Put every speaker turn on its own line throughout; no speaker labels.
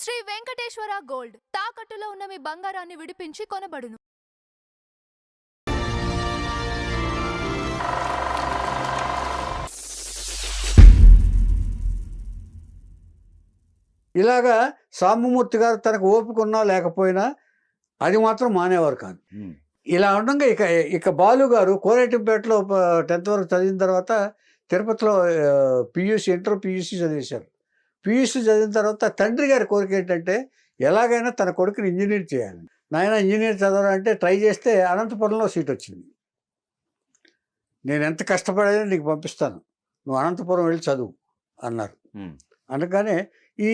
Shri Venkateswara gold తాకట్టులో ఉన్న మీ బంగారాన్ని విడిపించి కొనబడును.
ఇలాగా సాంబమూర్తి గారు తనకు ఓపిక ఉన్నా లేకపోయినా అది మాత్రం మానేవారు కాదు. ఇలా ఉండగా ఇక ఇక బాలు గారు కోనేటిపేటలో 10th వరకు చదివిన తర్వాత తిరుపతిలో పియూసీ ఇంటర్ పియూసీ చదివేశారు. పియూసీ చదివిన తర్వాత తండ్రి గారి కోరిక ఏంటంటే ఎలాగైనా తన కొడుకుని ఇంజనీర్ చేయాలి. నాయన ఇంజనీర్ చదవాలంటే ట్రై చేస్తే అనంతపురంలో సీట్ వచ్చింది. నేను ఎంత కష్టపడేది నీకు పంపిస్తాను, నువ్వు అనంతపురం వెళ్ళి చదువు అన్నారు. అందుకనే ఈ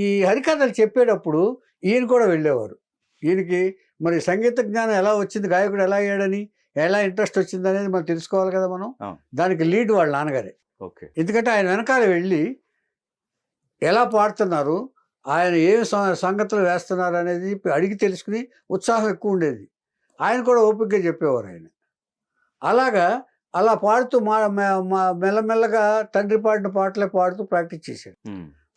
ఈ హరికథలు చెప్పేటప్పుడు ఈయన కూడా వెళ్ళేవారు. ఈయనకి మరి సంగీత జ్ఞానం ఎలా వచ్చింది, గాయకుడు ఎలా అయ్యాడని, ఎలా ఇంట్రెస్ట్ వచ్చింది అనేది మనం తెలుసుకోవాలి కదా. మనం దానికి లీడ్ వాళ్ళ నాన్నగారే. ఎందుకంటే ఆయన వెనకాల వెళ్ళి ఎలా పాడుతున్నారు, ఆయన ఏమి సంగతులు వేస్తున్నారు అనేది అడిగి తెలుసుకుని ఉత్సాహం ఎక్కువ ఉండేది. ఆయన కూడా ఓపికగా చెప్పేవారు ఆయన. అలా పాడుతూ మెల్లమెల్లగా తండ్రి పాడిన పాటలే పాడుతూ ప్రాక్టీస్ చేశాడు.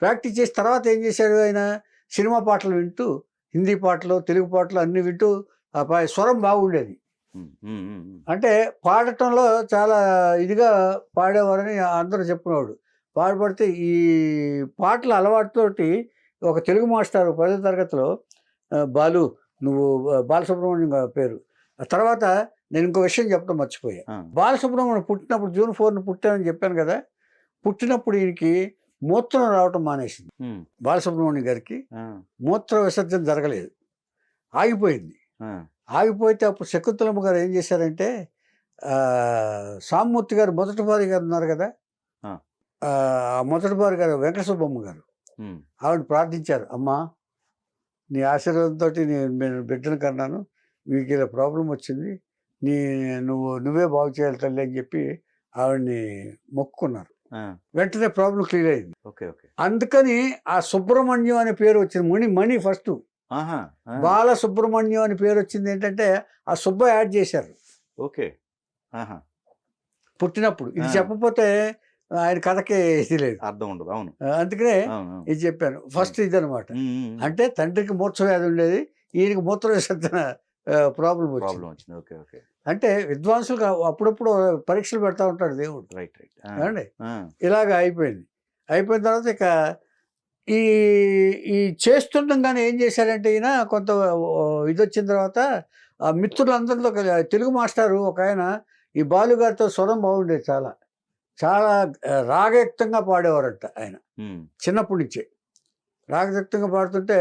ప్రాక్టీస్ చేసిన తర్వాత ఏం చేశాడు, ఆయన సినిమా పాటలు వింటూ, హిందీ పాటలు, తెలుగు పాటలు అన్నీ వింటూ స్వరం బాగుండేది. అంటే పాడటంలో చాలా ఇదిగా పాడేవారని అందరూ చెప్పినవాడు. పాడబడితే ఈ పాటల అలవాటుతోటి ఒక తెలుగు మాస్టారు 10వ తరగతిలో బాలు, నువ్వు బాలసుబ్రహ్మణ్యం పేరు. ఆ తర్వాత నేను ఇంకో విషయం చెప్పడం మర్చిపోయా. బాలసుబ్రహ్మణ్యం పుట్టినప్పుడు జూన్ 4న పుట్టానని చెప్పాను కదా. పుట్టినప్పుడు ఈయనకి మూత్రం రావటం మానేసింది. బాలసుబ్రహ్మణ్యం గారికి మూత్ర విసర్జన జరగలేదు, ఆగిపోయింది. ఆగిపోతే అప్పుడు శకుంతలమ్మ గారు ఏం చేశారంటే, సాంబమూర్తి గారు మొదటి భార్య గారు ఉన్నారు కదా, మొదటి భార్య గారు వెంకట సుబ్బమ్మ గారు, ఆవిడ ప్రార్థించారు, అమ్మా నీ ఆశీర్వాదంతో నేను బిడ్డను కన్నాను, మీకు ఇలా ప్రాబ్లం వచ్చింది, నువ్వే బాగు చేయాలి తల్లి అని చెప్పి ఆవిడ్ని మొక్కుకున్నారు. వెంటనే ప్రాబ్లం క్లియర్ అయింది. అందుకని ఆ సుబ్రహ్మణ్యం అనే పేరు వచ్చింది. మణి ఫస్ట్ బాల సుబ్రహ్మణ్యం అని పేరు వచ్చింది. ఏంటంటే ఆ సుబ్బ యాడ్ చేశారు పుట్టినప్పుడు. ఇది చెప్పకపోతే ఆయన కథకి ఇది లేదు, అర్థం ఉండదు. అవును, అందుకనే ఇది చెప్పాను. ఫస్ట్ ఇదనమాట. అంటే తండ్రికి మూర్ఛ వ్యాధి ఉండేది, ఈయనకి మూత్ర విసర్జన ప్రాబ్లం వచ్చింది. అంటే విద్వాంసులు అప్పుడప్పుడు పరీక్షలు పెడతా ఉంటాడు దేవుడు. అండి ఇలాగ అయిపోయిన తర్వాత ఇక ఈ చేస్తుండగానే ఏం చేశారంటే ఈయన కొంత ఇది వచ్చిన తర్వాత ఆ మిత్రులందరితో తెలుగు మాస్టారు ఒక ఆయన ఈ బాలుగారితో స్వరం బాగుండేది, చాలా చాలా రాగయుక్తంగా పాడేవారంట ఆయన. చిన్నప్పటి నుంచే రాగయుక్తంగా పాడుతుంటే,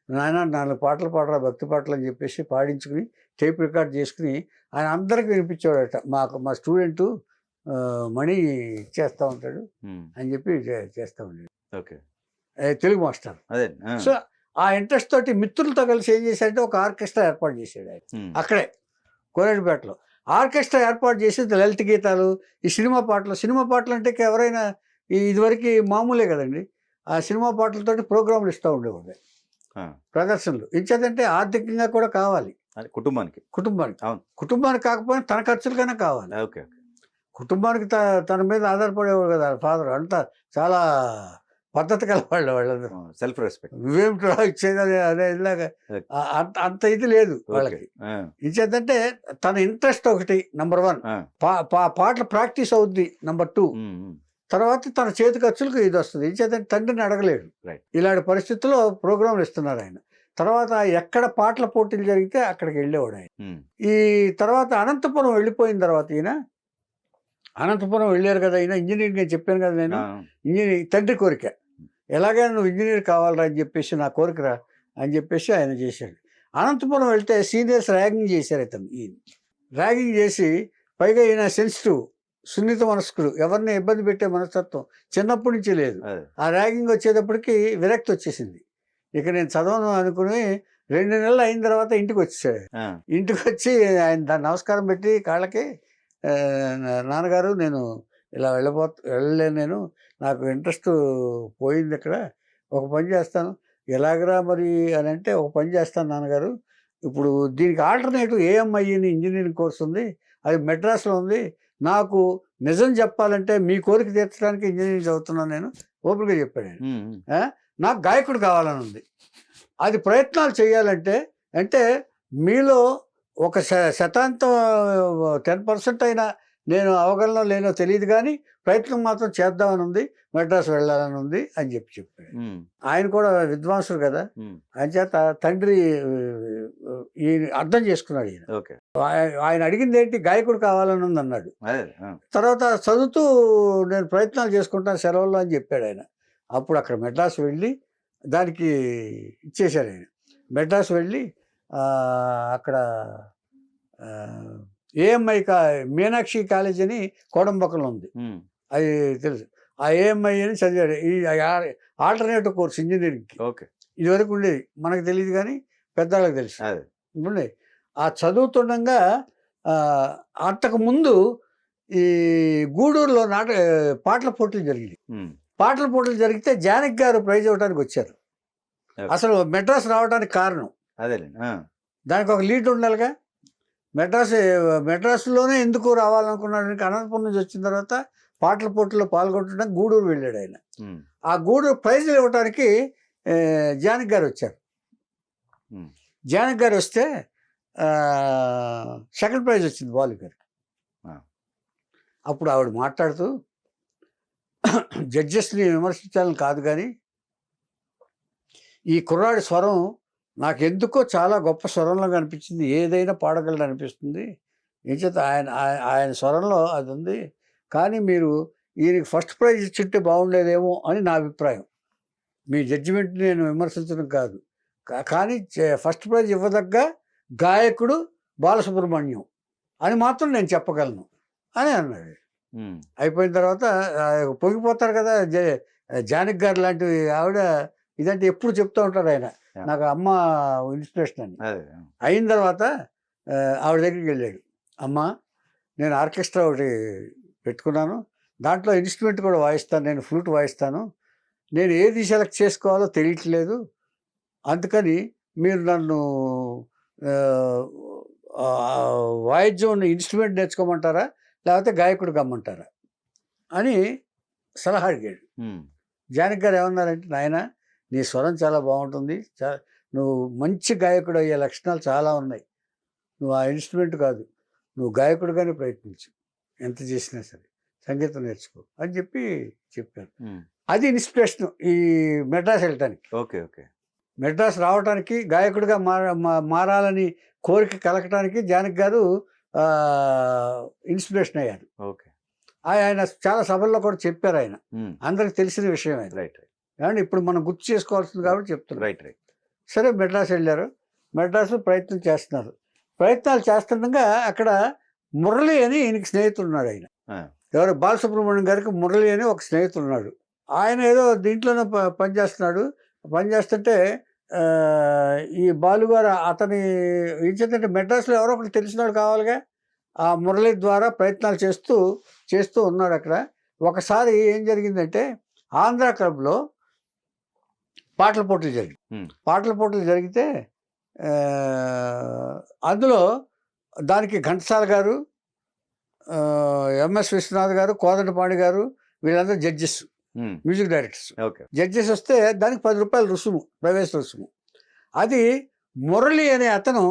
నాయన 4 పాటలు పాడరా, భక్తి పాటలు అని చెప్పేసి పాడించుకుని టేప్ రికార్డ్ చేసుకుని ఆయన అందరికి వినిపించేవాడట. మా స్టూడెంటు మణి చేస్తూ ఉంటాడు అని చెప్పి చేస్తూ ఉండేది తెలుగు మాస్టర్. సో ఆ ఇంట్రెస్ట్ తోటి మిత్రులతో కలిసి ఏం చేశాడంటే ఒక ఆర్కెస్ట్రా ఏర్పాటు చేశాడు ఆయన అక్కడే కోనేటిపేటలో. ఆర్కెస్ట్రా ఏర్పాటు చేసి లలిత గీతాలు, ఈ సినిమా పాటలు అంటే ఎవరైనా ఇదివరకు మామూలే కదండి. ఆ సినిమా పాటలతోటి ప్రోగ్రాంలు ఇస్తూ ఉండేవాడు, ప్రదర్శనలు. ఇచ్చేదంటే ఆర్థికంగా కూడా కావాలి కుటుంబానికి కాకపోయినా తన ఖర్చులకైనా కావాలి. కుటుంబానికి తన మీద ఆధారపడేవాడు కదా ఫాదర్. అంతా చాలా పద్ధతి కలవాళ్ళు వాళ్ళందరూ, సెల్ఫ్ రెస్పెక్ట్. నువ్వేమిటో ఇచ్చేది అదే ఇలాగా అంత ఇది లేదు వాళ్ళకి. ఇచ్చేదంటే తన ఇంట్రెస్ట్ ఒకటి నంబర్ 1, పాటలు ప్రాక్టీస్ అవుద్ది నంబర్ 2, తర్వాత తన చేతి ఖర్చులకు ఇది వస్తుంది. ఇచ్చేదంటే తండ్రిని అడగలేడు. ఇలాంటి పరిస్థితుల్లో ప్రోగ్రాంలు ఇస్తున్నారు ఆయన. తర్వాత ఎక్కడ పాటల పోటీలు జరిగితే అక్కడికి వెళ్ళేవాడు ఆయన. ఈ తర్వాత అనంతపురం వెళ్ళిపోయిన తర్వాత ఈయన అనంతపురం వెళ్ళారు కదా, ఈయన ఇంజనీరింగ్ నేను చెప్పాను కదా, నేను ఇంజనీరింగ్ తండ్రి కోరిక, ఎలాగైనా నువ్వు ఇంజనీర్ కావాలరా అని చెప్పేసి, నా కోరికరా అని చెప్పేసి ఆయన చేశాడు. అనంతపురం వెళ్తే సీనియర్స్ ర్యాగింగ్ చేశారు ఇతను. ఈయన ర్యాగింగ్ చేసి పైగా ఈయన సెన్సిటివ్, సున్నిత మనస్కుడు, ఎవరిని ఇబ్బంది పెట్టే మనస్తత్వం చిన్నప్పటి నుంచి లేదు. ఆ ర్యాగింగ్ వచ్చేటప్పటికి విరక్తి వచ్చేసింది. ఇక నేను చదవను అనుకుని 2 నెలలు అయిన తర్వాత ఇంటికి వచ్చేసాడు. ఇంటికి వచ్చి ఆయన దాన్ని నమస్కారం పెట్టి కాళ్ళకి, నాన్నగారు నేను ఇలా వెళ్ళలేను, నేను నాకు ఇంట్రెస్ట్ పోయింది, ఇక్కడ ఒక పని చేస్తాను. ఎలాగరా మరి అని అంటే, ఒక పని చేస్తాను నాన్నగారు, ఇప్పుడు దీనికి ఆల్టర్నేటివ్ ఏఎంఐ ఇంజనీరింగ్ కోర్స్ ఉంది, అది మెడ్రాస్లో ఉంది, నాకు నిజం చెప్పాలంటే మీ కోరిక తీర్చడానికి ఇంజనీరింగ్ చదువుతున్నాను నేను ఓపెన్గా చెప్పాడు. నాకు గాయకుడు కావాలని ఉంది. అది ప్రయత్నాలు చేయాలంటే అంటే మీలో ఒక శతాంతం 10% అయినా నేను అవగలనో లేనో తెలియదు కానీ ప్రయత్నం మాత్రం చేద్దామని ఉంది, మెడ్రాస్ వెళ్ళాలని ఉంది అని చెప్పాడు. ఆయన కూడా విద్వాంసుడు కదా, ఆయన చేత తండ్రి ఈ అర్థం చేసుకున్నాడు. ఈయన ఆయన అడిగింది ఏంటి, గాయకుడు కావాలని ఉంది అన్నాడు. తర్వాత చదువుతూ నేను ప్రయత్నాలు చేసుకుంటాను సెలవుల్లో అని చెప్పాడు ఆయన. అప్పుడు అక్కడ మెడ్రాస్ వెళ్ళి దానికి ఇచ్చేశారు ఆయన. మెడ్రాస్ వెళ్ళి అక్కడ ఏఎంఐ మీనాక్షి కాలేజ్ అని కోడంబక్కలో ఉంది, అది తెలుసు. ఆ ఏఎంఐ అని చదివాడు. ఈ ఆల్టర్నేటివ్ కోర్స్ ఇంజనీరింగ్కి ఇదివరకు ఉండేది, మనకు తెలియదు కానీ పెద్దవాళ్ళకి తెలుసు ఉండే. ఆ చదువుతుండగా అంతకుముందు ఈ గూడూరులో పాటల పోటీలు జరిగింది. పాటల పోటీలు జరిగితే జానకి గారు ప్రైజ్ ఇవ్వడానికి వచ్చారు. అసలు మెడ్రాస్ రావడానికి కారణం దానికి ఒక లీడ్ ఉండాలిగా. మెడ్రాస్లోనే ఎందుకు రావాలనుకున్నాడు, అనంతపురం నుంచి వచ్చిన తర్వాత పాటల పోటీల్లో పాల్గొనడానికి గూడూరు వెళ్ళాడు ఆయన. ఆ గూడూరు ప్రైజులు ఇవ్వడానికి జానకి గారు వచ్చారు. జానకి గారు వస్తే సెకండ్ ప్రైజ్ వచ్చింది బాలు గారికి. అప్పుడు ఆవిడ మాట్లాడుతూ, జడ్జెస్ని విమర్శించాలని కాదు కానీ ఈ కుర్రాడి స్వరం నాకు ఎందుకో చాలా గొప్ప స్వరంలో అనిపించింది, ఏదైనా పాడగలడు అనిపిస్తుంది. ఏం చేత ఆయన స్వరంలో అది ఉంది, కానీ మీరు ఈయనకి ఫస్ట్ ప్రైజ్ ఇచ్చింటే బాగుండేదేమో అని నా అభిప్రాయం. మీ జడ్జిమెంట్ నేను విమర్శించడం కాదు, కానీ ఫస్ట్ ప్రైజ్ ఇవ్వదగ్గ గాయకుడు బాలసుబ్రహ్మణ్యం అని మాత్రం నేను చెప్పగలను అని అన్నాడు. అయిపోయిన తర్వాత పొంగిపోతారు కదా జానకి గారు లాంటి ఆవిడ. ఇదంటే ఎప్పుడు చెప్తూ ఉంటారు ఆయన, నాకు అమ్మ ఇన్స్పిరేషన్ అని. అయిన తర్వాత ఆవిడ దగ్గరికి వెళ్ళాడు. అమ్మ, నేను ఆర్కెస్ట్రా ఒకటి పెట్టుకున్నాను, దాంట్లో ఇన్స్ట్రుమెంట్ కూడా వాయిస్తాను, నేను ఫ్లూట్ వాయిస్తాను, నేను ఏది సెలెక్ట్ చేసుకోవాలో తెలియట్లేదు, అందుకని మీరు నన్ను వాయిద్యం ఇన్స్ట్రుమెంట్ నేర్చుకోమంటారా లేకపోతే గాయకుడు కమ్మంటారా అని సలహా అడిగాడు. జానకి గారు ఏమన్నారంటే, నాయన నీ స్వరం చాలా బాగుంటుంది, నువ్వు మంచి గాయకుడు అయ్యే లక్షణాలు చాలా ఉన్నాయి, నువ్వు ఆ ఇన్స్ట్రుమెంట్ కాదు, నువ్వు గాయకుడుగానే ప్రయత్నించు, ఎంత చేసినా సరే సంగీతం నేర్చుకో అని చెప్పారు. అది ఇన్స్పిరేషన్ ఈ మెడ్రాస్ వెళ్ళటానికి. మెడ్రాస్ రావడానికి, గాయకుడిగా మారాలని కోరిక కలగటానికి జానకి గారు ఇన్స్పిరేషన్ అయ్యారు. ఆయన చాలా సభల్లో కూడా చెప్పారు, ఆయన అందరికి తెలిసిన విషయం ఆయన. కానీ ఇప్పుడు మనం గుర్తు చేసుకోవాల్సింది కాబట్టి చెప్తున్నారు. సరే మెడ్రాస్ వెళ్ళారు. మెడ్రాస్లో ప్రయత్నం చేస్తున్నారు. ప్రయత్నాలు చేస్తుండగా అక్కడ మురళి అని ఈయనకి స్నేహితుడు ఉన్నాడు. ఆయన ఎవరు, బాలసుబ్రహ్మణ్యం గారికి మురళి అని ఒక స్నేహితుడు ఉన్నాడు. ఆయన ఏదో దీంట్లోనే పనిచేస్తున్నాడు. పనిచేస్తుంటే ఈ బాలుగారు అతని ఏంటంటే మెడ్రాస్లో ఎవరో ఒకటి తెలిసినాడు కావాలిగా, ఆ మురళి ద్వారా ప్రయత్నాలు చేస్తూ ఉన్నాడు అక్కడ. ఒకసారి ఏం జరిగిందంటే, ఆంధ్ర క్లబ్లో పాటల పోటీలు జరిగితే అందులో దానికి ఘంటసాల గారు, ఎంఎస్ విశ్వనాథ్ గారు, కోదండపాణి గారు వీళ్ళందరూ జడ్జెస్, మ్యూజిక్ డైరెక్టర్స్. జడ్జెస్ వస్తే దానికి 10 రూపాయలు రుసుము, ప్రవేశ రుసుము. అది మురళి అనే అతను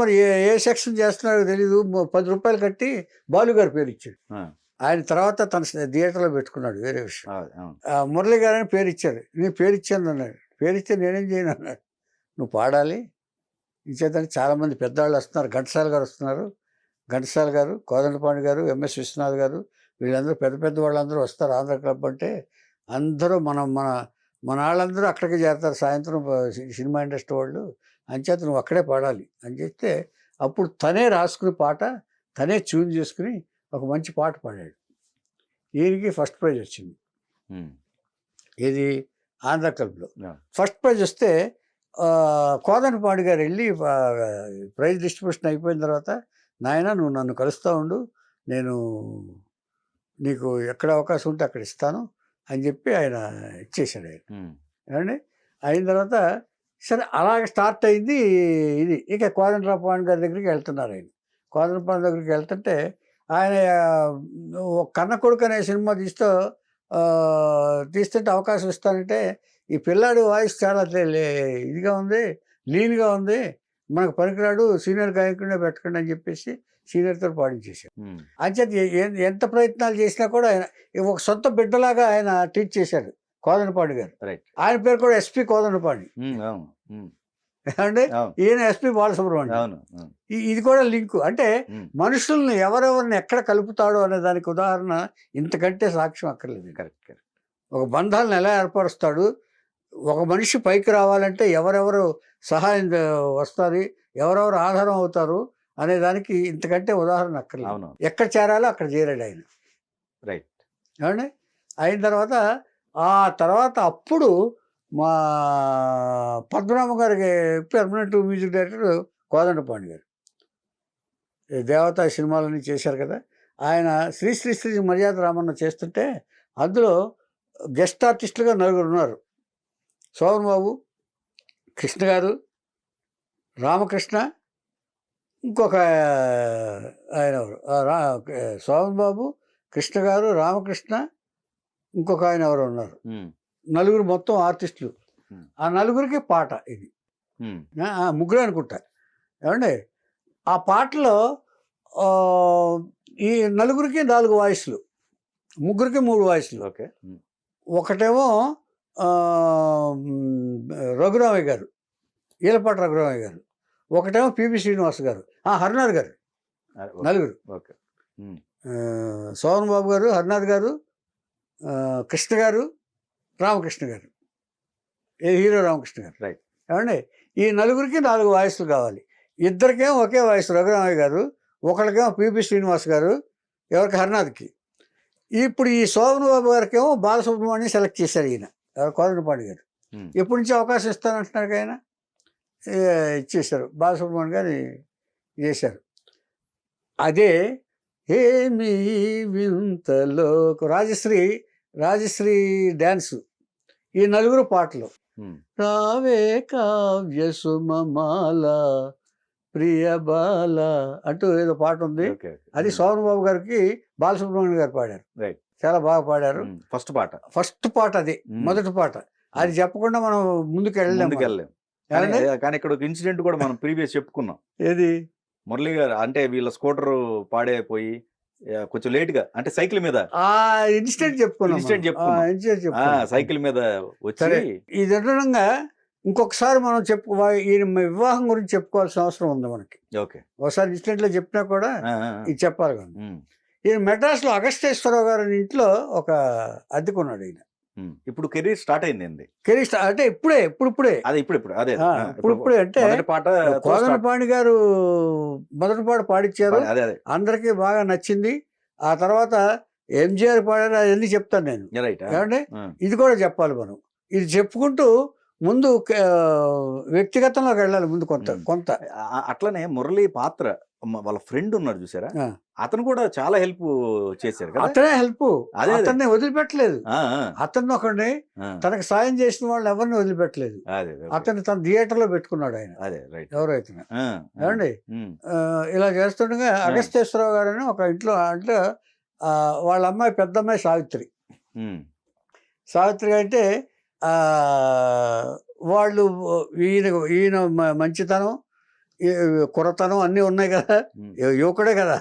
మరి ఏ సెక్షన్ చేస్తున్నాడో తెలీదు, 10 రూపాయలు కట్టి బాలుగారు పేరు ఇచ్చాడు. ఆయన తర్వాత తన థియేటర్లో పెట్టుకున్నాడు, వేరే విషయం. మురళి గారు అని పేరు ఇచ్చారు. నేను పేరు ఇచ్చాను అన్నాడు. పేరు ఇస్తే నేనేం చేయను అన్నాడు. నువ్వు పాడాలి, ఇచ్చేదని చాలామంది పెద్దవాళ్ళు వస్తున్నారు, ఘంటసాల గారు వస్తున్నారు, ఘంటసాల గారు, కోదండపాణి గారు, ఎంఎస్ విశ్వనాథ్ గారు వీళ్ళందరూ పెద్ద వాళ్ళందరూ వస్తారు. ఆంధ్ర క్లబ్ అంటే అందరూ మన వాళ్ళందరూ అక్కడికి చేరతారు సాయంత్రం, సినిమా ఇండస్ట్రీ వాళ్ళు. అంచేత నువ్వు అక్కడే పాడాలి అని చెప్తే అప్పుడు తనే రాసుకుని పాట తనే ట్యూన్ చేసుకుని ఒక మంచి పాట పాడాడు. ఈయనకి ఫస్ట్ ప్రైజ్ వచ్చింది. ఇది ఆంధ్ర క్లబ్లో ఫస్ట్ ప్రైజ్ వస్తే కోదండపాణి గారు వెళ్ళి ప్రైజ్ డిస్ట్రిబ్యూషన్ అయిపోయిన తర్వాత, నాయన నువ్వు నన్ను కలుస్తూ ఉండు, నేను నీకు ఎక్కడ అవకాశం ఉంటే అక్కడ ఇస్తాను అని చెప్పి ఆయన ఇచ్చేసాడు. ఆయన ఏమండి అయిన తర్వాత సరే అలాగే స్టార్ట్ అయింది ఇది. ఇక కోదండపాణి గారి దగ్గరికి వెళ్తున్నారు. ఆయన కోదండపాణి దగ్గరికి వెళ్తుంటే ఆయన కన్న కొడుకు అనే సినిమా తీస్తుంటే అవకాశం ఇస్తానంటే ఈ పిల్లాడి వాయిస్ చాలా ఇదిగా ఉంది, లీన్గా ఉంది, మనకు పనికిరాడు, సీనియర్ గాయకుడినే పెట్టకండి అని చెప్పేసి సీనియర్తో పాడించేశారు. అంచేత ఎంత ప్రయత్నాలు చేసినా కూడా ఆయన ఒక సొంత బిడ్డలాగా ఆయన ట్రీట్ చేశాడు కోదండపాణి గారు. ఆయన పేరు కూడా ఎస్పి కోదండపాణి అంటే ఈయన ఎస్పి బాలసుబ్రహ్మణ్యం. ఇది కూడా లింకు. అంటే మనుషుల్ని ఎవరెవరిని ఎక్కడ కలుపుతాడో అనే దానికి ఉదాహరణ ఇంతకంటే సాక్ష్యం అక్కర్లేదు.
కరెక్ట్.
ఒక బంధాలను ఎలా ఏర్పరుస్తాడు, ఒక మనిషి పైకి రావాలంటే ఎవరెవరు సహాయం వస్తుంది, ఎవరెవరు ఆధారం అవుతారు అనే దానికి ఇంతకంటే ఉదాహరణ అక్కర్లేదు. ఎక్కడ చేరాలో అక్కడ చేరాడు ఆయన.
రైట్.
ఏమండి అయిన తర్వాత అప్పుడు మా పద్మనాభ గారికి పర్మనెంట్ మ్యూజిక్ డైరెక్టర్ కోదండపాణి గారు. దేవతా సినిమాలన్నీ చేశారు కదా. ఆయన శ్రీ శ్రీ శ్రీ మర్యాద రామన్న చేస్తుంటే అందులో గెస్ట్ ఆర్టిస్టులుగా 4 ఉన్నారు. శోభన్ బాబు, కృష్ణ గారు, రామకృష్ణ, ఇంకొక ఆయన శోభన్ బాబు, కృష్ణ గారు, రామకృష్ణ, ఇంకొక ఆయన ఎవరు ఉన్నారు. 4 మొత్తం ఆర్టిస్టులు. ఆ 4కి పాట ఇది. 3 అనుకుంటా. ఏమండి ఆ పాటలో ఈ 4కి 4 వాయిస్లు, 3కి 3 వాయిస్లు. ఒకటేమో రఘురామయ్య గారు, ఈలపాటి రఘురామయ్య గారు, ఒకటేమో పిబి శ్రీనివాస్ గారు, హరినాథ్ గారు. 4 శోభన్ బాబు గారు, హరినాథ్ గారు, కృష్ణ గారు, రామకృష్ణ గారు, హీరో రామకృష్ణ గారు.
రైట్.
ఏమండి ఈ 4కి 4 వాయిస్లు కావాలి. 2కేమో ఒకే వాయిస్ రఘురామయ్య గారు, ఒకరికేమో పిబి శ్రీనివాస్ గారు, ఎవరికి హరినాథ్కి. ఇప్పుడు ఈ శోభన్ బాబు గారికేమో బాలసుబ్రహ్మణ్యం సెలెక్ట్ చేశారు ఈయన కోదండపాణి గారు. ఎప్పటి నుంచి అవకాశం ఇస్తానంటున్నారు ఆయన, ఇచ్చేశారు. బాలసుబ్రహ్మణ్యం గారు చేశారు. అదే ఏమి వింతలో రాజశ్రీ డ్యాన్సు, ఈ 4 పాటలు. రావే కావ్య సుమమాల ప్రియ బాల అంటూ ఏదో పాట ఉంది. అది శోభన్ బాబు గారికి బాలసుబ్రహ్మణ్యం గారు పాడారు. చాలా బాగా పాడారు. ఫస్ట్ పాట అది, మొదటి పాట. అది చెప్పకుండా మనం ముందుకు వెళ్ళలేము.
కానీ ఇక్కడ ఒక ఇన్సిడెంట్ కూడా మనం ప్రీవియస్ చెప్పుకున్నాం.
ఏది?
మురళి గారు అంటే వీళ్ళ స్కూటర్ పాడైపోయి కొంచెం లేట్ గా, అంటే సైకిల్ మీద
ఇన్సిడెంట్ చెప్పుకున్నాం.
సైకిల్ మీద వచ్చి
ఇది ఉండడంగా ఇంకొకసారి మనం ఈయన వివాహం గురించి చెప్పుకోవాల్సిన అవసరం ఉంది మనకి. ఒకసారి ఇన్సిడెంట్ లో చెప్పినా కూడా ఇది చెప్పాలి కదా. ఈయన మెడ్రాస్ లో అగస్తేశ్వరరావు గారి ఇంట్లో ఒక అద్దెకున్నాడు ఈయన.
ఇప్పుడు కెరీర్ స్టార్ట్ అయింది.
అంటే ఇప్పుడే అంటే కోదండపాణి గారు మొదటి పాట పాడించారు, అందరికీ బాగా నచ్చింది. ఆ తర్వాత ఎంజిఆర్ పాడారు, అవన్నీ చెప్తాను నేను. ఏమంటే ఇది కూడా చెప్పాలి మనం. ఇది చెప్పుకుంటూ ముందు వ్యక్తిగతంలోకి వెళ్ళాలి ముందు కొంత.
అట్లనే మురళి పాత్ర వాళ్ళ ఫ్రెండ్ ఉన్నాడు చూసారా, అతను కూడా చాలా హెల్ప్ చేశారు కదా.
అతనే హెల్ప్, అతన్ని వదిలిపెట్టలేదు. అతన్ని ఒకరిని తనకు సాయం చేసిన వాళ్ళని ఎవరిని వదిలిపెట్టలేదు. అతన్ని తన థియేటర్ లో పెట్టుకున్నాడు ఆయన. ఎవరైతే ఏమండి ఇలా చేస్తుండగా అగస్తేశ్వరరావు గారు అని ఒక ఇంట్లో, అంటే వాళ్ళ అమ్మాయి పెద్ద అమ్మాయి సావిత్రి అంటే వాళ్ళు ఈయన మంచితనం, కుర్రతనం అన్నీ ఉన్నాయి కదా, యువకుడే కదా.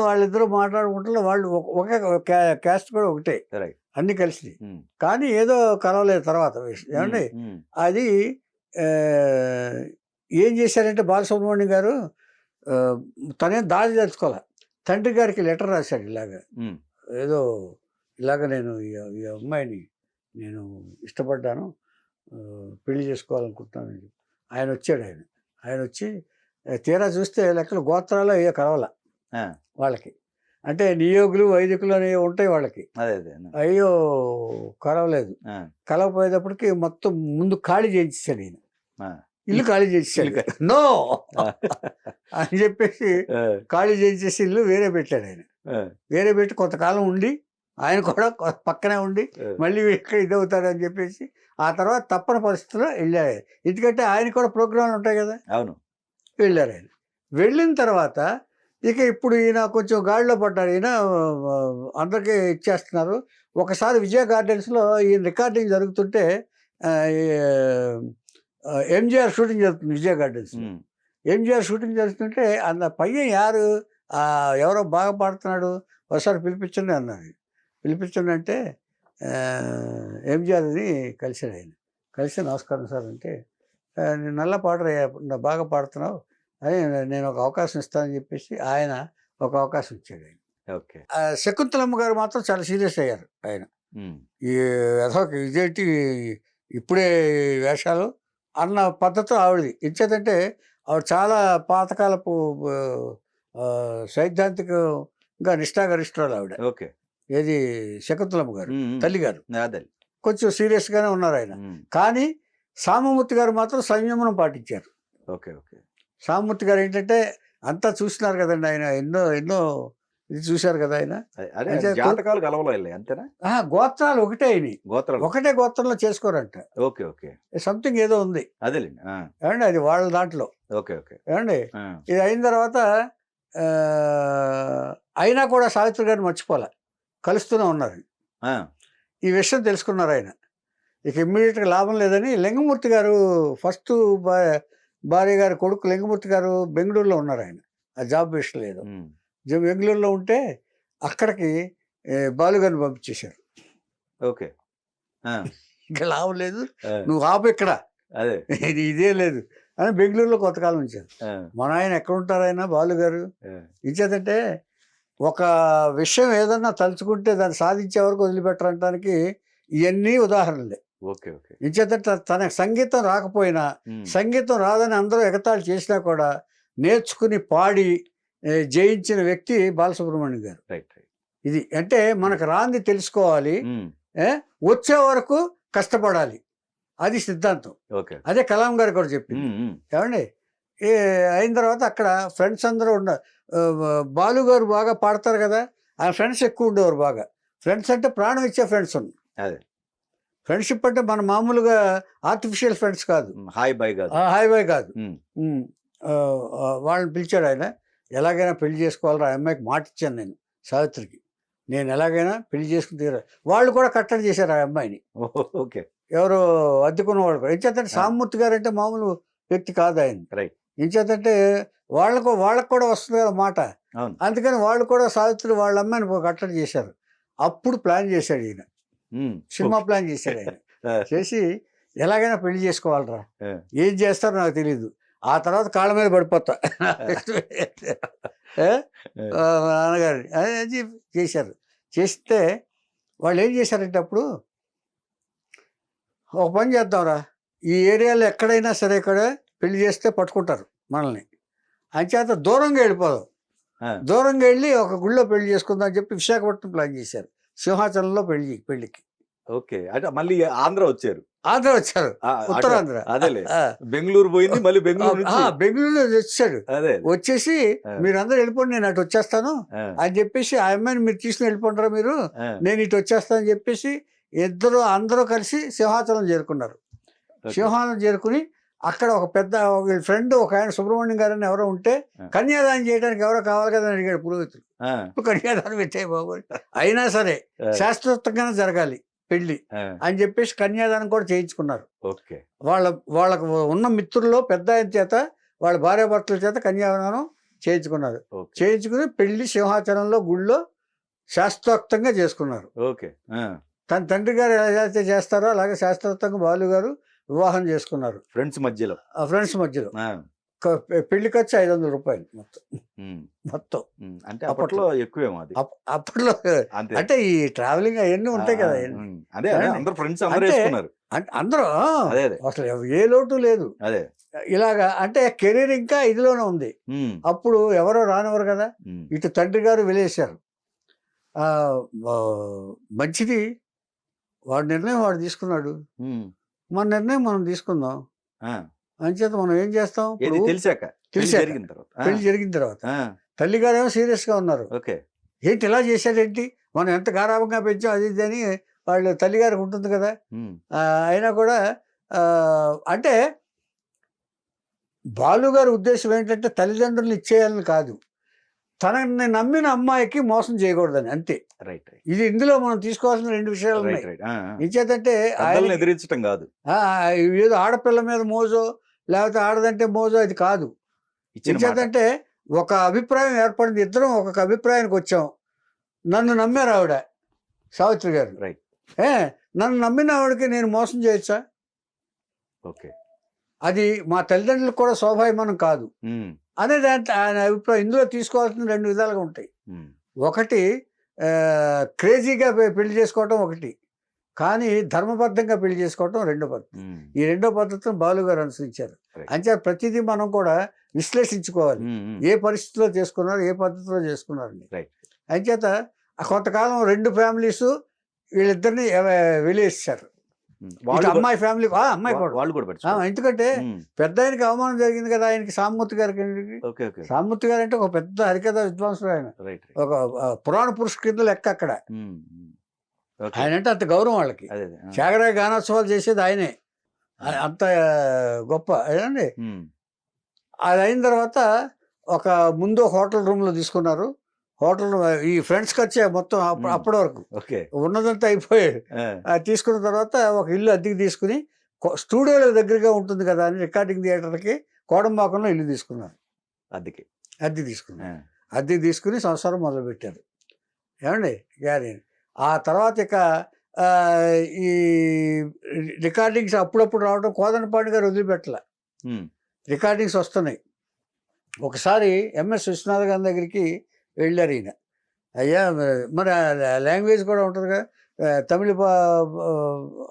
వాళ్ళిద్దరూ మాట్లాడుకుంటే వాళ్ళు ఒకే క్యాస్ట్ కూడా ఒకటే, అన్ని కలిసి. కానీ ఏదో కలవలేదు తర్వాత ఏమండి. అది ఏం చేశారంటే బాలసుబ్రహ్మణ్యం గారు తనేం దాడి తెచ్చుకోవాలి, తండ్రి గారికి లెటర్ రాశాడు. ఏదో నేను ఈ అమ్మాయిని నేను ఇష్టపడ్డాను, పెళ్లి చేసుకోవాలనుకుంటున్నాను. ఆయన వచ్చాడు. ఆయన వచ్చి తీరా చూస్తే లెక్కలు గోత్రాలు అయ్యో కలవాల వాళ్ళకి. అంటే నియోగులు వైదికులు అనేవి ఉంటాయి వాళ్ళకి. అయ్యో కలవలేదు. కలవపోయేటప్పటికి మొత్తం ముందు ఖాళీ చేయించాడు ఈయన. ఇల్లు ఖాళీ చేసేసాడు. నో అని చెప్పేసి ఖాళీ చేసేసి ఇల్లు వేరే పెట్టాడు ఆయన. వేరే పెట్టి కొంతకాలం ఉండి ఆయన కూడా పక్కనే ఉండి మళ్ళీ ఇక్కడ ఇదవుతాడు అని చెప్పేసి ఆ తర్వాత తప్పని పరిస్థితుల్లో వెళ్ళారు. ఎందుకంటే ఆయన కూడా ప్రోగ్రాంలు ఉంటాయి కదా.
అవును,
వెళ్ళారు. ఆయన వెళ్ళిన తర్వాత ఇక ఇప్పుడు ఈయన కొంచెం గాడిలో పడ్డాడు. ఈయన అందరికీ ఇచ్చేస్తున్నారు. ఒకసారి విజయ గార్డెన్స్లో ఈయన రికార్డింగ్ జరుగుతుంటే ఎంజిఆర్ షూటింగ్ జరుగుతుంది విజయ గార్డెన్స్.
ఉమ్,
ఎంజిఆర్ షూటింగ్ జరుగుతుంటే అంత పయ్యన్ యారు ఎవరో బాగా పాడుతున్నాడు ఒకసారి పిలిపించండి అన్నారు. పిలిపించండి అంటే ఎంజిఆర్ని కలిశాడు ఆయన. కలిసి నమస్కారం సార్ అంటే నేను నల్ల పాడరయ్యా బాగా పాడుతున్నావు అని నేను ఒక అవకాశం ఇస్తానని చెప్పేసి ఆయన ఒక అవకాశం ఇచ్చాడు ఆయన.
ఓకే.
శకుంతలమ్మ గారు మాత్రం చాలా సీరియస్ అయ్యారు ఆయన.
ఉమ్,
ఈ ఇదేంటి ఇప్పుడే వేషాలు అన్న పద్ధతి ఆవిడది. ఇచ్చేదంటే ఆవిడ చాలా పాతకాలపు సైద్ధాంతికంగా నిష్ఠాగరిష్ఠురాలు ఆవిడ.
ఓకే.
ఏది శకుంతలమ్మ గారు తల్లి గారు
అదే.
కొంచెం సీరియస్గానే ఉన్నారు ఆయన. కానీ సామమూర్తి గారు మాత్రం సంయమనం పాటించారు.
ఓకే. ఓకే.
సామమూర్తి గారు ఏంటంటే అంతా చూస్తున్నారు కదండి ఆయన, ఎన్నో ఎన్నో ఇది చూశారు కదా ఆయన.
అదే
అంటే
జాతకాలు కలవలే అంతేనా?
గోత్రాలు ఒకటే అయినాయి,
గోత్రాలు
ఒకటే గోత్రంలో చేసుకోరంట.
ఓకే. ఓకే.
సంథింగ్ ఏదో ఉంది
అదేలేండి.
ఏమండి, అది వాళ్ళ దాంట్లో.
ఓకే. ఓకే.
ఏమండి ఇది అయిన తర్వాత అయినా కూడా సావిత్రి గారిని మర్చిపోలే, కలుస్తూనే ఉన్నారు. ఈ విషయం తెలుసుకున్నారు ఆయన. ఇక ఇమ్మీడియట్గా లాభం లేదని లింగమూర్తి గారు ఫస్ట్ భార్య గారి కొడుకు లింగమూర్తి గారు బెంగళూరులో ఉన్నారు. ఆయన ఆ జాబ్ విషయం లేదు, బెంగళూరులో ఉంటే అక్కడికి బాలుగారిని పంపించేశారు.
ఓకే.
ఇంకా లాభం లేదు, నువ్వు ఆపు ఇక్కడ,
అదే
ఇదే లేదు అని బెంగళూరులో కొంతకాలం ఉంచారు. మన ఆయన ఎక్కడ ఉంటారు ఆయన బాలుగారు. ఇచ్చేదంటే ఒక విషయం ఏదన్నా తలుచుకుంటే దాన్ని సాధించే వరకు వదిలిపెట్టడానికి ఇవన్నీ ఉదాహరణలే.
ఓకే. ఓకే.
ఇంచేతంటే తనకు సంగీతం రాకపోయినా, సంగీతం రాదని అందరూ ఎగతాళి చేసినా కూడా నేర్చుకుని పాడి జయించిన వ్యక్తి బాలసుబ్రహ్మణ్యం గారు. ఇది అంటే మనకు రాంది తెలుసుకోవాలి, వచ్చే వరకు కష్టపడాలి, అది సిద్ధాంతం. అదే కలాం గారు కూడా చెప్పింది. ఏమండి అయిన తర్వాత అక్కడ ఫ్రెండ్స్ అందరూ బాలు గారు బాగా పాడతారు కదా, ఆ ఫ్రెండ్స్ ఎక్కువ ఉండేవారు బాగా. ఫ్రెండ్స్ అంటే ప్రాణం ఇచ్చే ఫ్రెండ్స్
అదే.
ఫ్రెండ్షిప్ అంటే మన మామూలుగా ఆర్టిఫిషియల్ ఫ్రెండ్స్ కాదు,
హాయ్ బాయ్ కాదు,
హాయ్ బాయ్ కాదు. వాళ్ళని పిలిచాడు ఆయన. ఎలాగైనా పెళ్లి చేసుకోవాలని ఆ అమ్మాయికి మాట ఇచ్చాను నేను, సావిత్రికి, నేను ఎలాగైనా పెళ్లి చేసుకుని తీరా. వాళ్ళు కూడా కట్టడి చేశారు ఆ అమ్మాయిని.
ఓకే.
ఎవరో అద్దెకున్న వాళ్ళు కూడా. ఇంచేతంటే సామమూర్తి గారు అంటే మామూలు వ్యక్తి కాదు ఆయన. ఇంచేతంటే వాళ్ళకు కూడా వస్తుంది కదా మాట. అందుకని వాళ్ళు కూడా సావిత్రి వాళ్ళ అమ్మాయిని కట్టడి చేశారు. అప్పుడు ప్లాన్ చేశాడు ఈయన, సినిమా ప్లాన్ చేశాడు ఆయన. చేసి ఎలాగైనా పెళ్లి చేసుకోవాలరా, ఏం చేస్తారో నాకు తెలీదు, ఆ తర్వాత కాళ్ళ మీద పడిపోతా నాన్నగారు అని చేశారు. చేస్తే వాళ్ళు ఏం చేశారంటే అప్పుడు ఒక పని చేద్దాంరా, ఈ ఏరియాలో ఎక్కడైనా సరే ఇక్కడ పెళ్లి చేస్తే పట్టుకుంటారు మనల్ని, అంచేత దూరంగా వెళ్ళిపోదాం, దూరంగా వెళ్ళి ఒక గుళ్ళో పెళ్లి చేసుకుందాం అని చెప్పి విశాఖపట్నం ప్లాన్ చేశారు. సింహాచలంలో పెళ్లికి.
ఓకే. అంటే మళ్ళీ ఆంధ్ర వచ్చారు,
ఉత్తరాంధ్ర.
అదేలే, బెంగళూరు పోయింది, మళ్ళీ
బెంగళూరులో వచ్చాడు. వచ్చేసి మీరందరూ వెళ్ళిపోండి, నేను అటు వచ్చేస్తాను అని చెప్పేసి, ఆ అమ్మాయిని మీరు తీసుకుని వెళ్ళిపోంటారా మీరు, నేను ఇటు వచ్చేస్తాను అని చెప్పేసి అందరూ కలిసి సింహాచలం చేరుకున్నారు. సింహాచలం చేరుకుని అక్కడ ఒక పెద్ద ఫ్రెండ్ ఒక ఆయన సుబ్రహ్మణ్యం గారు అని ఎవరో ఉంటే కన్యాదానం చేయడానికి ఎవరో కావాలి కదా అని అడిగాడు పురోహితులు. ఇప్పుడు కన్యాదానం పెట్టాయి బాబు, అయినా సరే శాస్త్రోక్తంగానే జరగాలి పెళ్లి అని చెప్పేసి కన్యాదానం కూడా చేయించుకున్నారు. వాళ్ళకు ఉన్న మిత్రుల్లో పెద్ద ఆయన చేత వాళ్ళ భార్యాభర్తల చేత కన్యాదానం చేయించుకున్నారు. చేయించుకుని పెళ్లి సింహాచలంలో గుళ్ళో శాస్త్రోక్తంగా చేసుకున్నారు. తన తండ్రి గారు ఎలా అయితే చేస్తారో అలాగే శాస్త్రోక్తంగా బాలు గారు వివాహం చేసుకున్నారు. ఫ్రెండ్స్ మధ్యలో పెళ్లి ఖర్చు 500 రూపాయలు మొత్తం.
అంటే అప్పట్లో ఎక్కువేమో అది.
అప్పట్లో అంటే ఈ ట్రావెలింగ్ అవన్నీ ఉంటాయి కదా, అందరూ అసలు ఏ లోటు లేదు. ఇలాగా అంటే కెరీర్ ఇంకా ఇదిలోనే ఉంది. అప్పుడు ఎవరో రానివ్వరు కదా, ఇటు తండ్రి గారు వెలేశారు. మంచిది, వాడి నిర్ణయం వాడు తీసుకున్నాడు, మన నిర్ణయం మనం తీసుకుందాం. అంచేత మనం ఏం చేస్తాం, పెళ్లి జరిగిన తర్వాత తల్లిగారేమో సీరియస్ గా ఉన్నారు. ఏంటి ఇలా చేశాడేంటి, మనం ఎంత గారాభంగా పెంచాం అది ఇది అని వాళ్ళు తల్లిగారికి ఉంటుంది కదా. అయినా కూడా అంటే బాలుగారి ఉద్దేశం ఏంటంటే తల్లిదండ్రులు ఇచ్చేయాలని కాదు, తనని నమ్మిన అమ్మాయికి మోసం చేయకూడదని, అంతే.
రైట్
ఇది ఇందులో మనం తీసుకోవాల్సిన 2 విషయాలు ఉన్నాయి.
రైట్
ఇంచేతంటే
పెద్దల్ని ఎదిరించడం కాదు,
ఏదో ఆడపిల్ల మీద మోజో లేకపోతే ఆడదంటే మోజో అది కాదు.
ఇచ్చిన మాట.
ఇంచేతంటే ఒక అభిప్రాయం ఏర్పడింది, ఇద్దరం ఒక అభిప్రాయానికి వచ్చాం. నన్ను నమ్మారు ఆవిడ, సావిత్రి గారు.
రైట్.
నన్ను నమ్మిన ఆవిడకి నేను మోసం చేయొచ్చా?
ఓకే.
అది మా తల్లిదండ్రులకు కూడా శోభాయమానం కాదు అనేది ఆయన అభిప్రాయం. ఇందులో తీసుకోవాల్సిన 2 విధాలుగా ఉంటాయి. ఒకటి క్రేజీగా పెళ్లి చేసుకోవటం ఒకటి, కానీ ధర్మబద్ధంగా పెళ్లి చేసుకోవటం రెండో పద్ధతి. ఈ రెండో పద్ధతిని బాలు గారు అనుసరించారు. అంచేత ప్రతిదీ మనం కూడా విశ్లేషించుకోవాలి, ఏ పరిస్థితిలో చేసుకున్నారు, ఏ పద్ధతిలో చేసుకున్నారని. అంచేత కొంతకాలం 2 ఫ్యామిలీస్ వీళ్ళిద్దరిని వెలివేశారు. అమ్మాయి ఫ్యామిలీ, అమ్మాయి కూడా. ఎందుకంటే పెద్ద ఆయనకి అవమానం జరిగింది కదా ఆయనకి, సామూర్తి గారికి. సామూర్తి గారు అంటే ఒక పెద్ద హరికథ విద్వాంసుడు ఆయన, ఒక పురాణ పురుషు కింద లెక్క అక్కడ. ఆయన అంటే అంత గౌరవం వాళ్ళకి. త్యాగరాయ గానోత్సవాలు చేసేది ఆయనే, అంత గొప్ప ఏదండి. అది అయిన తర్వాత ముందు హోటల్ రూమ్ లో తీసుకున్నారు. హోటల్ ఈ ఫ్రెండ్స్ ఖర్చే మొత్తం అప్పటి వరకు ఉన్నదంతా అయిపోయాడు. తీసుకున్న తర్వాత ఒక ఇల్లు అద్దెకి తీసుకుని, స్టూడియోల దగ్గరగా ఉంటుంది కదా అని రికార్డింగ్ థియేటర్కి కోడంబాకంలో ఇల్లు తీసుకున్నారు. అద్దెకి తీసుకుని సంవత్సరం మొదలుపెట్టారు. ఏమండి గారి ఆ తర్వాత ఇక ఈ రికార్డింగ్స్ అప్పుడప్పుడు రావడం కోదండపాణి గారు వదిలిపెట్టలే. రికార్డింగ్స్ వస్తున్నాయి. ఒకసారి ఎంఎస్ విశ్వనాథ్ గారి దగ్గరికి వెళ్ళారు ఈయన. అయ్యా మరి లాంగ్వేజ్ కూడా ఉంటుంది కదా,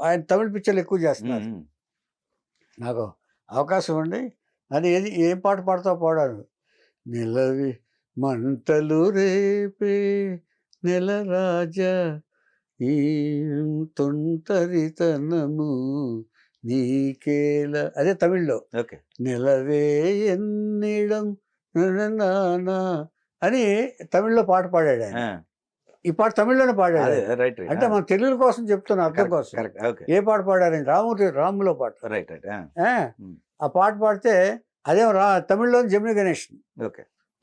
ఆయన తమిళ పిక్చర్లు ఎక్కువ చేస్తున్నారు, నాకు అవకాశం ఇవ్వండి అని. ఏం పాట పాడుతావు పాడాను. నిలవి మంటలు రేపే నెల రాజా ఈ తొంటరితనము నీకేల, అదే తమిళ్లో. నిలవే ఎన్నిడం నానా అని తమిళ్లో పాట పాడాడు ఆయన. ఈ పాట తమిళ్లోనే పాడాడు. అంటే మన తెలుగు కోసం చెప్తున్నా, అర్థం కోసం. ఏ పాట పాడారని, రాములో పాట. ఆ పాట పాడితే అదేమో తమిళ్లో జమిని గణేష్,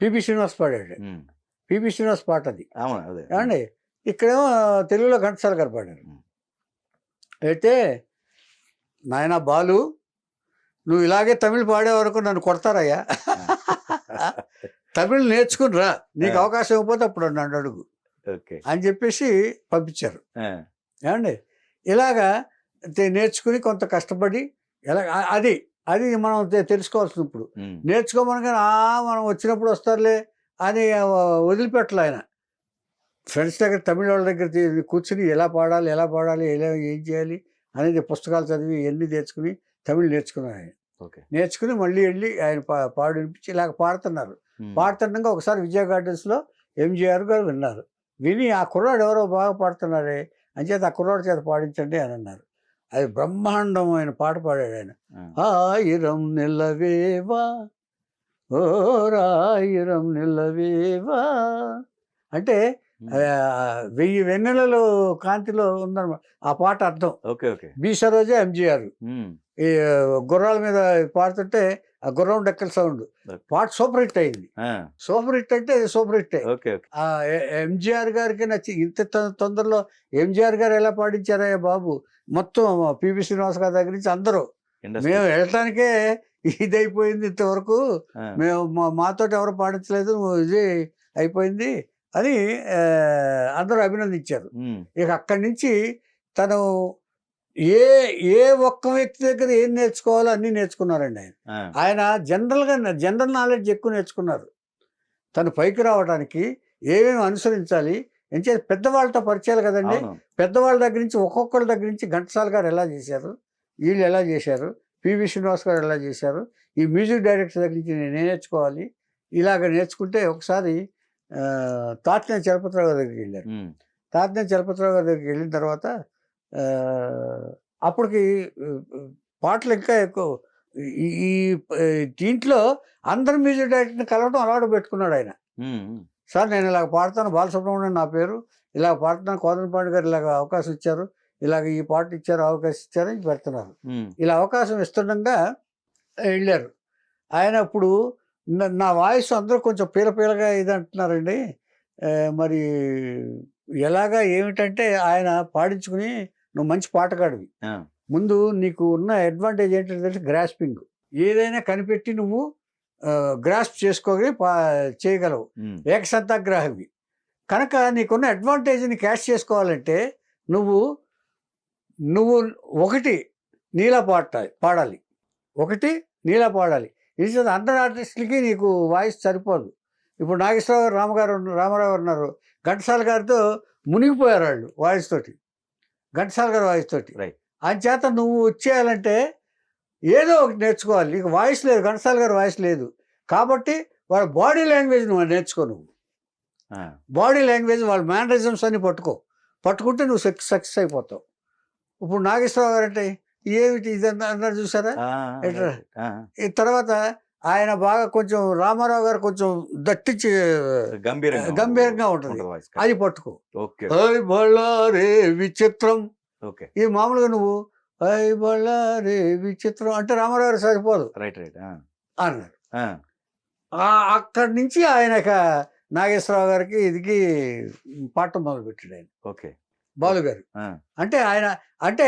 పిబి శ్రీనివాస్ పాడాడు. పిబి శ్రీనివాస్ పాట అది. ఏమండి ఇక్కడేమో తెలుగులో ఘంటసాల గారు పాడారు. అయితే నాయన బాలు, నువ్వు ఇలాగే తమిళ్ పాడే వరకు నన్ను కొడతారయ్యా, తమిళ్ నేర్చుకుని రా, నీకు అవకాశం ఇవ్వకపోతే అప్పుడు నన్ను అడుగు అని చెప్పేసి పంపించారు. ఏమండి ఇలాగా నేర్చుకుని కొంత కష్టపడి ఎలా అది మనం తెలుసుకోవాల్సింది. ఇప్పుడు నేర్చుకోమని మనం వచ్చినప్పుడు వస్తారులే అని వదిలిపెట్టలే ఆయన. ఫ్రెండ్స్ దగ్గర, తమిళ వాళ్ళ దగ్గర కూర్చుని ఎలా పాడాలి ఏం చేయాలి అనేది పుస్తకాలు చదివి ఎన్ని నేర్చుకుని తమిళ్ నేర్చుకున్నారు ఆయన. నేర్చుకుని మళ్ళీ వెళ్ళి ఆయన పాడు వినిపించి ఇలాగ పాడుతున్నారు. పాడుతుండగా ఒకసారి విజయ గార్డెన్స్లో ఎంజీఆర్ గారు విన్నారు. విని ఆ కుర్రాడు ఎవరో బాగా పాడుతున్నారే అని చేత ఆ కుర్రాడు చేత పాడించండి అని అన్నారు. అది బ్రహ్మాండమైన పాట పాడాడు ఆయన. ఆయిరం నిలవేవా ఓ రాయిరం నిలవేవా అంటే 1000 వెన్నెలలో కాంతిలో ఉందన్నమాట ఆ పాట అర్థం. బి సరోజా, ఎంజీఆర్ ఈ గుర్రాల మీద పాడుతుంటే ఆ గుర్రం డెక్కల సౌండ్ పాట సూపర్ హిట్ అయింది. సూపర్ హిట్ అంటే సూపర్ హిట్. ఎంజీఆర్ గారికి నచ్చి ఇంత తొందరలో ఎంజీఆర్ గారు ఎలా పాడించారయ్యా బాబు, మొత్తం పిబి శ్రీనివాస్ గారి దగ్గర నుంచి అందరూ మేము వెళ్ళటానికే ఇదైపోయింది, ఇంతవరకు మేము మాతోటి ఎవరు పాడించలేదు, ఇది అయిపోయింది అని అందరూ అభినందించారు. ఇక అక్కడి నుంచి తను ఏ ఒక్క వ్యక్తి దగ్గర ఏం నేర్చుకోవాలో అన్నీ నేర్చుకున్నారండి ఆయన జనరల్ నాలెడ్జ్ ఎక్కువ నేర్చుకున్నారు. తను పైకి రావడానికి ఏమేమి అనుసరించాలి ఎంచే పెద్దవాళ్ళతో పరిచయాలు కదండి. పెద్దవాళ్ళ దగ్గర నుంచి ఒక్కొక్కళ్ళ దగ్గర నుంచి ఘంటసాల గారు ఎలా చేశారు, వీళ్ళు ఎలా చేశారు, పివి శ్రీనివాస్ గారు ఎలా చేశారు, ఈ మ్యూజిక్ డైరెక్టర్ దగ్గర నుంచి నేను నేర్చుకోవాలి. ఇలాగ నేర్చుకుంటే ఒకసారి తాతినేని చలపతిరావు గారి దగ్గరికి వెళ్ళారు. తాతినేని చలపతిరావు గారి దగ్గరికి వెళ్ళిన తర్వాత అప్పటికి పాటలు ఇంకా ఎక్కువ ఈ దీంట్లో అందరు మ్యూజిక్ డైరెక్టర్ని కలవడం అలవాటు పెట్టుకున్నాడు ఆయన. సార్ నేను ఇలాగ పాడతాను, బాలసుబ్రహ్మణ్యం నా పేరు, ఇలాగ పాడుతాను, కోదండపాణి గారు ఇలాగ అవకాశం ఇచ్చారు, ఇలాగ ఈ పాట ఇచ్చారు, అవకాశం ఇచ్చారని పెడుతున్నారు. ఇలా అవకాశం ఇస్తుండగా వెళ్ళారు ఆయన. అప్పుడు నా వాయిస్ అందరూ కొంచెం పీలగా ఇది అంటున్నారండి. మరి ఎలాగా ఏమిటంటే ఆయన పాడించుకుని నువ్వు మంచి పాటగాడివి.
ఆ,
ముందు నీకు ఉన్న అడ్వాంటేజ్ ఏంటంటే గ్రాస్పింగ్. ఏదైనా కనిపెట్టి నువ్వు గ్రాస్ప్ చేసుకోగలి చేయగలవు.
ఉమ్,
ఏకసంతాగ్రాహవి. కనుక నీకున్న అడ్వాంటేజ్ని క్యాష్ చేసుకోవాలంటే నువ్వు నువ్వు ఒకటి నీలా పాడాలి. ఒకటి నీలా పాడాలి. ఇది అందరు ఆర్టిస్టులకి నీకు వాయిస్ సరిపోదు. ఇప్పుడు నాగేశ్వరరావు గారు రామారావు గారు ఉన్నారు. ఘంటసాల గారితో మునిగిపోయారు వాళ్ళు వాయిస్ తోటి. ఘంటసాల గారి వాయిస్ తోటి.
రైట్.
అంచేత నువ్వు వచ్చేయాలంటే ఏదో ఒకటి నేర్చుకోవాలి. నీకు వాయిస్ లేదు, ఘంటసాల గారి వాయిస్ లేదు కాబట్టి వాళ్ళ బాడీ లాంగ్వేజ్ నువ్వు నేర్చుకో. నువ్వు
ఆ,
బాడీ లాంగ్వేజ్ వాళ్ళ మేనరిజమ్స్ అన్ని పట్టుకుంటే నువ్వు సక్సెస్ అయిపోతావు. ఇప్పుడు నాగేశ్వరరావు గారు అంటే ఏమిటి ఇది అన్నారు చూసారా.
ఆ,
ఎట్లా?
రైట్, ఆ,
ఈ తర్వాత ఆయన బాగా కొంచెం రామారావు గారు కొంచెం దట్టించి గంభీరంగా ఉంటుంది.
వాయిస్.
అది పట్టుకో.
ఓకే,
ఐ బళ్ళారే విచిత్రం.
ఓకే,
ఇది మామూలుగా నువ్వు ఐ బళ్ళారే విచిత్రం అంటే రామారావు గారు సరిపోదు
రైట్, రైట్, ఆ,
అన్నారు.
ఆ,
అక్కడి నుంచి ఆయన నాగేశ్వరరావు గారికి ఇదికి పాఠం మొదలుపెట్టాడు ఆయన,
ఓకే,
బాలుగారు.
ఆ,
అంటే ఆయన అంటే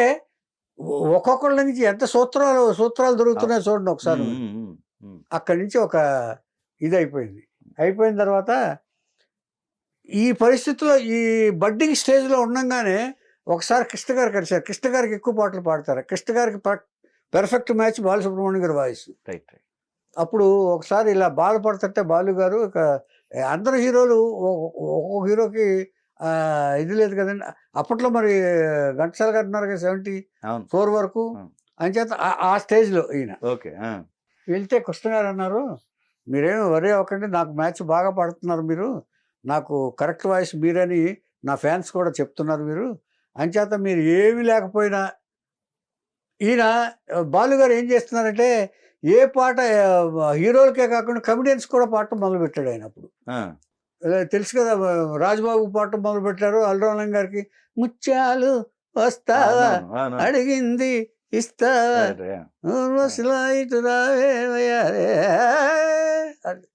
ఒక్కొక్కళ్ళ నుంచి ఎంత సూత్రాలు దొరుకుతున్నాయో చూడండి ఒకసారి.
ఉమ్, ఉమ్, ఉమ్,
అక్కడి నుంచి ఒక ఇది అయిపోయిన తర్వాత ఈ పరిస్థితిలో ఈ బడ్డింగ్ స్టేజ్లో ఉండగానే ఒకసారి కృష్ణ గారు కలిశారు. కృష్ణ గారికి ఎక్కువ పాటలు పాడతారు. కృష్ణ గారికి పెర్ఫెక్ట్ మ్యాచ్ బాలసుబ్రహ్మణ్యం గారి వాయిస్.
రైట్, రైట్,
అప్పుడు ఒకసారి ఇలా బాధపడుతుంటే బాలు గారు అందరు హీరోలు ఒక్కొక్క హీరోకి ఇది లేదు కదండి. అప్పట్లో మరి ఘంటసాల గారు ఉన్నారు కదా 74 వరకు. అంచేత ఆ స్టేజ్లో ఈయన
ఓకే, ఆ,
వెళ్తే కృష్ణ గారు అన్నారు, మీరేమి వరి అవ్వకండి, నాకు మ్యాచ్ బాగా పడుతున్నారు మీరు, నాకు కరెక్ట్ వాయిస్ మీరని నా ఫ్యాన్స్ కూడా చెప్తున్నారు మీరు. అంచేత మీరు ఏమీ లేకపోయినా ఈయన బాలుగారు ఏం చేస్తున్నారంటే ఏ పాట హీరోలకే కాకుండా కమెడియన్స్ కూడా పాడటం మొదలుపెట్టాడు ఆయన. అప్పుడు
ఆ,
తెలుసు కదా, రాజుబాబు పాడటం మొదలుపెట్టారు. అల్లురామలింగ గారికి ముత్యాలు వస్తావా అడిగింది ఇస్తావా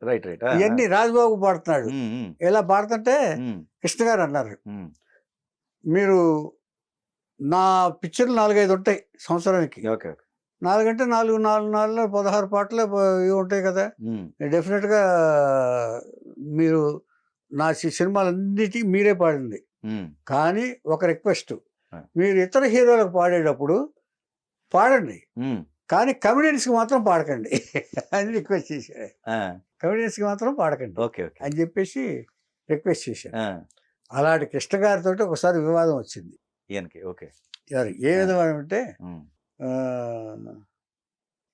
రైట్, రైట్,
ఇవన్నీ రాజుబాబు పాడుతున్నాడు. ఇలా పాడుతుంటే కృష్ణ గారు అన్నారు, మీరు నా పిక్చర్లు 4-5 ఉంటాయి సంవత్సరానికి.
ఓకే,
4 అంటే 4 16 పాటలు ఇవి ఉంటాయి కదా. డెఫినెట్గా మీరు నా సినిమాలన్నిటికీ మీరే పాడింది. కానీ ఒక రిక్వెస్ట్, మీరు ఇతర హీరోలకు పాడేటప్పుడు పాడండి కానీ కమెడియన్స్కి మాత్రం పాడకండి అని రిక్వెస్ట్ చేశారు. కమెడియన్స్కి మాత్రం పాడకండి అని చెప్పేసి రిక్వెస్ట్ చేశారు. అలాంటి కృష్ణ గారితో ఒకసారి వివాదం వచ్చింది. ఏ విధంగా అంటే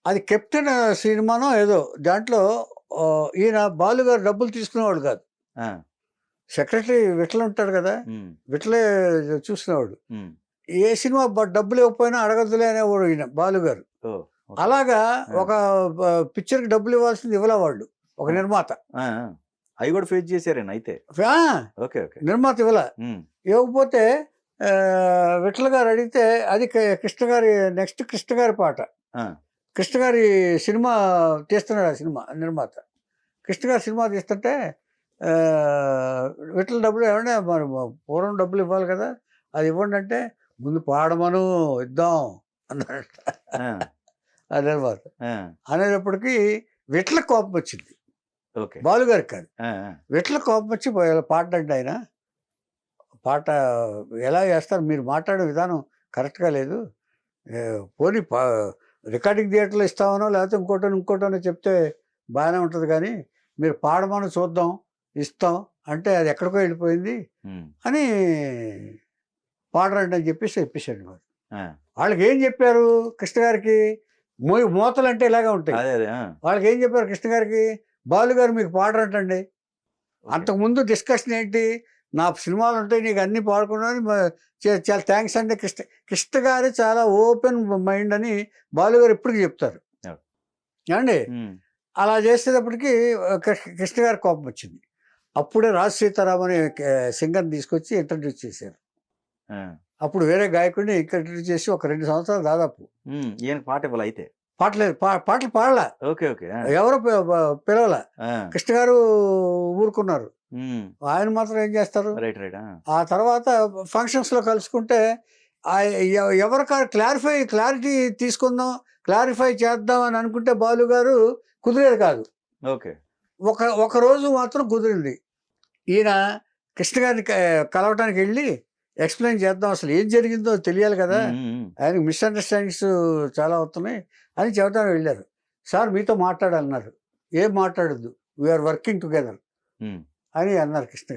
అది కెప్టెన్ సినిమానో ఏదో, దాంట్లో ఈయన బాలుగారు డబ్బులు తీసుకునేవాడు కాదు. సెక్రటరీ విట్ల ఉంటాడు కదా, విట్లే చూసుకునేవాడు. ఏ సినిమా డబ్బులు ఇవ్వకపోయినా అడగద్దులే అనేవాడు ఈయన బాలుగారు. అలాగా ఒక పిక్చర్కి డబ్బులు ఇవ్వాల్సింది ఇవ్వలే వాళ్ళు, ఒక నిర్మాత.
అవి కూడా ఫేస్ చేశారేనా అయితే?
నిర్మాత ఇవ్వకపోతే విట్ల గారు అడిగితే అది కృష్ణ గారి నెక్స్ట్ కృష్ణ గారి పాట, కృష్ణ గారి సినిమా తీస్తున్నాడు. ఆ సినిమా నిర్మాత కృష్ణ గారి సినిమా తీస్తుంటే విట్ల డబ్బులు ఏమంటే మరి పూర్వం డబ్బులు ఇవ్వాలి కదా, అది ఇవ్వండి అంటే ముందు పాడమను ఇద్దాం అన్నాడు ఆ నిర్మాత. అనేటప్పటికీ విట్ల కోపం వచ్చింది, బాలుగారికి కాదు. విట్ల కోపం వచ్చి పాడండి, ఆయన పాట ఎలా చేస్తారు, మీరు మాట్లాడే విధానం కరెక్ట్గా లేదు, పోనీ రికార్డింగ్ థియేటర్లో ఇస్తామనో లేకపోతే ఇంకోటనో చెప్తే బాగానే ఉంటుంది, కానీ మీరు పాడమని చూద్దాం ఇస్తాం అంటే అది ఎక్కడికో వెళ్ళిపోయింది అని పాడరండి అని చెప్పేసి చెప్పేశాడు. మరి వాళ్ళకి ఏం చెప్పారు కృష్ణ గారికి, మోతలు అంటే ఇలాగే ఉంటాయి. వాళ్ళకి ఏం చెప్పారు కృష్ణ గారికి, బాలుగారు మీకు పాడరంటండి. అంతకుముందు డిస్కషన్ ఏంటి, నా సినిమాలు ఉంటాయి నీకు అన్నీ పాడుకున్నాను, చాలా థ్యాంక్స్ అండి. కృష్ణ గారు చాలా ఓపెన్ మైండ్ అని బాలుగారు ఇప్పటికి చెప్తారు ఏమండి. అలా చేసేటప్పటికి కృష్ణ గారి కోపం వచ్చింది. అప్పుడే రాజ్ సీతారాం అనే సింగర్ని తీసుకొచ్చి ఇంట్రడ్యూస్ చేశారు. అప్పుడు వేరే గాయకుడిని ఇంట్రడ్యూస్ చేసి ఒక 2 సంవత్సరాలు దాదాపు
పాట ఇవ్వాలి అయితే
పాటలు పాడలా,
ఓకే ఓకే
ఎవరు పిలవల. కృష్ణ గారు ఊరుకున్నారు. ఆయన మాత్రం ఏం చేస్తారు,
రైట్ రైట్
ఆ తర్వాత ఫంక్షన్స్ లో కలుసుకుంటే ఎవరికారు క్లారిటీ తీసుకుందాం, క్లారిఫై చేద్దాం అని అనుకుంటే బాలు గారు కుదిరేది కాదు.
ఓకే
ఒక రోజు మాత్రం కుదిరింది. ఈయన కృష్ణ గారిని కలవటానికి వెళ్ళి ఎక్స్ప్లెయిన్ చేద్దాం, అసలు ఏం జరిగిందో తెలియాలి కదా, ఆయనకి మిస్అండర్స్టాండింగ్స్ చాలా అవుతున్నాయి అని చెప్పడానికి వెళ్ళారు. సార్ మీతో మాట్లాడాలన్నారు. ఏం మాట్లాడద్దు, వీఆర్ వర్కింగ్ టుగెదర్ అని అన్నారు కృష్ణ గారు.